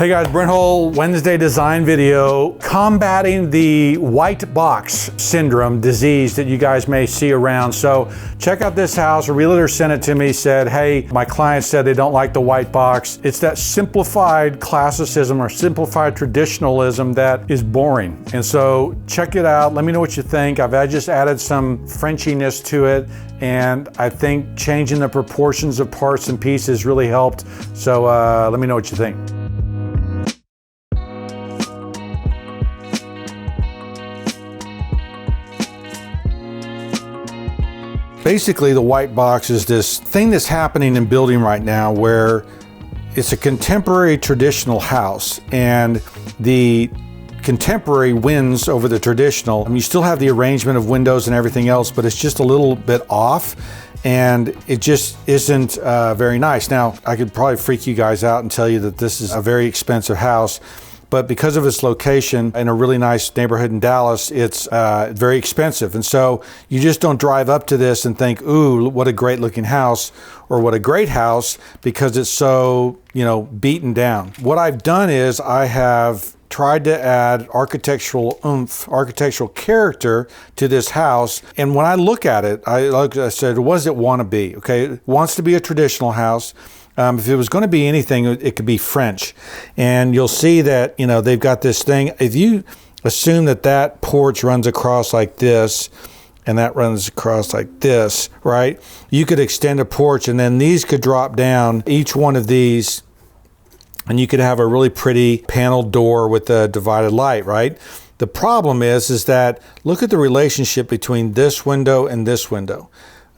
Hey guys, Brent Hull, Wednesday design video, combating the white box syndrome disease that you guys may see around. So check out this house. A realtor sent it to me, said, hey, my client said they don't like the white box. It's that simplified classicism or simplified traditionalism that is boring. And so check it out. Let me know what you think. I just added some Frenchiness to it, and I think changing the proportions of parts and pieces really helped. So let me know what you think. Basically, the white box is this thing that's happening in building right now where it's a contemporary traditional house, and the contemporary wins over the traditional. I mean, you still have the arrangement of windows and everything else, but it's just a little bit off, and it just isn't very nice. Now, I could probably freak you guys out and tell you that this is a very expensive house, but because of its location in a really nice neighborhood in Dallas, it's very expensive. And so you just don't drive up to this and think, ooh, what a great looking house, or what a great house, because it's so, beaten down. What I've done is I have tried to add architectural oomph, architectural character to this house. And when I look at it, I said, what does it want to be? Okay, it wants to be a traditional house. If it was going to be anything, it could be French. And you'll see that, they've got this thing. If you assume that porch runs across like this, and that runs across like this, right? You could extend a porch, and then these could drop down, each one of these, and you could have a really pretty paneled door with a divided light, right? The problem is that look at the relationship between this window and this window.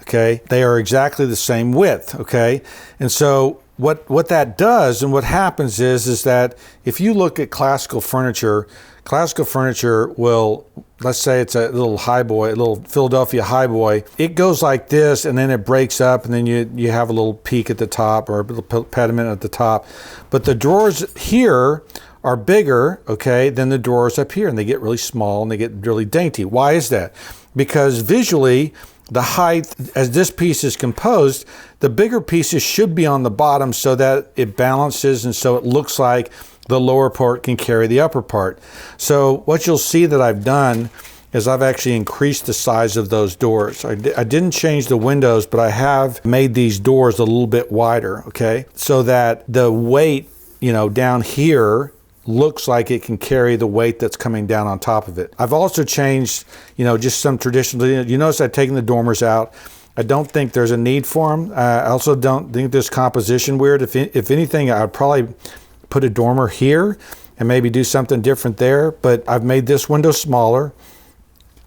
Okay, they are exactly the same width, okay? And so what that does and what happens is that if you look at classical furniture will, let's say it's a little highboy, a little Philadelphia highboy, it goes like this, and then it breaks up, and then you have a little peak at the top, or a little pediment at the top. But the drawers here are bigger, okay, than the drawers up here, and they get really small and they get really dainty. Why is that? Because visually, the height, as this piece is composed, the bigger pieces should be on the bottom so that it balances, and so it looks like the lower part can carry the upper part. So what you'll see that I've done is I've actually increased the size of those doors. I didn't change the windows, but I have made these doors a little bit wider, okay? So that the weight, down here looks like it can carry the weight that's coming down on top of it. I've also changed, just some traditional, you notice I've taken the dormers out. I don't think there's a need for them. I also don't think there's composition weird. If anything, I'd probably put a dormer here and maybe do something different there, but I've made this window smaller,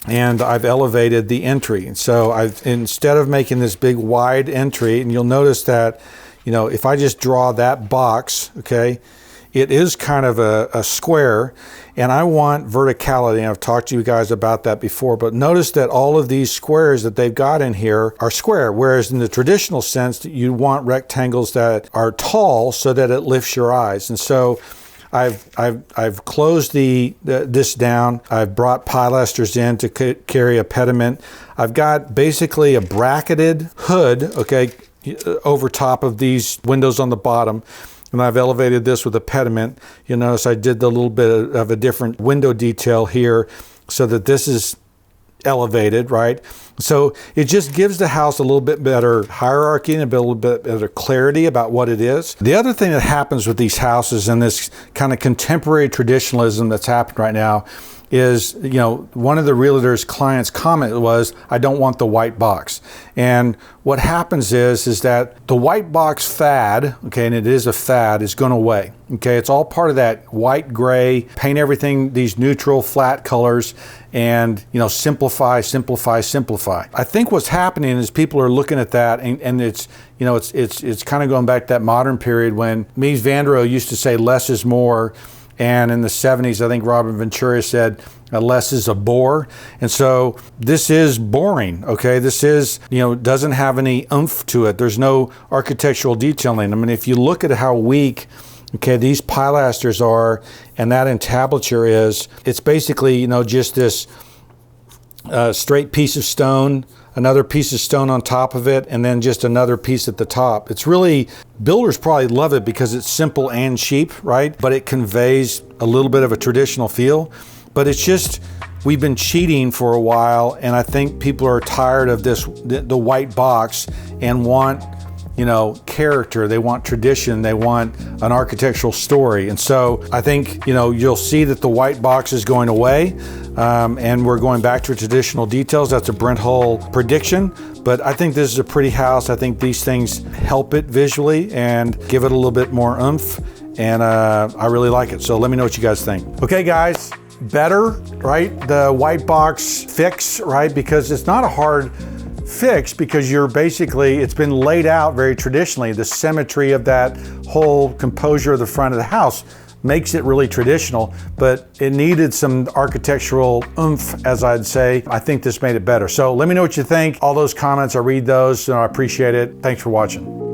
and I've elevated the entry. And so instead of making this big wide entry, and you'll notice that, if I just draw that box, okay, it is kind of a square, and I want verticality. And I've talked to you guys about that before, but notice that all of these squares that they've got in here are square, whereas in the traditional sense, you want rectangles that are tall so that it lifts your eyes. And so I've closed this down. I've brought pilasters in to carry a pediment. I've got basically a bracketed hood, okay, over top of these windows on the bottom. And I've elevated this with a pediment. You'll notice I did the little bit of a different window detail here so that this is elevated, right? So it just gives the house a little bit better hierarchy and a little bit better clarity about what it is. The other thing that happens with these houses and this kind of contemporary traditionalism that's happened right now is, one of the realtor's clients' comment was, I don't want the white box. And what happens is that the white box fad, okay, and it is a fad, is going away. Okay, it's all part of that white, gray, paint everything these neutral, flat colors, and simplify, simplify, simplify. I think what's happening is people are looking at that, and it's it's kind of going back to that modern period when Mies van der Rohe used to say less is more. And in the 70s, I think Robin Ventura said, less is a bore. And so this is boring, okay? This is, doesn't have any oomph to it. There's no architectural detailing. I mean, if you look at how weak, okay, these pilasters are and that entablature is, it's basically, just this a straight piece of stone, another piece of stone on top of it, and then just another piece at the top. It's really, builders probably love it because it's simple and cheap, right? But it conveys a little bit of a traditional feel. But it's just, we've been cheating for a while, and I think people are tired of this, the white box, and want, you know, character. They want tradition. They want an architectural story. And so I think, you know, you'll see that the white box is going away, and we're going back to traditional details. That's a Brent Hull prediction. But I think this is a pretty house. I think these things help it visually and give it a little bit more oomph. And I really like it. So let me know what you guys think. Okay, guys, better, right? The white box fix, right? Because it's not a hard fix, because you're basically, it's been laid out very traditionally. The symmetry of that whole composure of the front of the house makes it really traditional, but it needed some architectural oomph, as I'd say. I think this made it better. So let me know what you think. All those comments, I read those, so I appreciate it. Thanks for watching.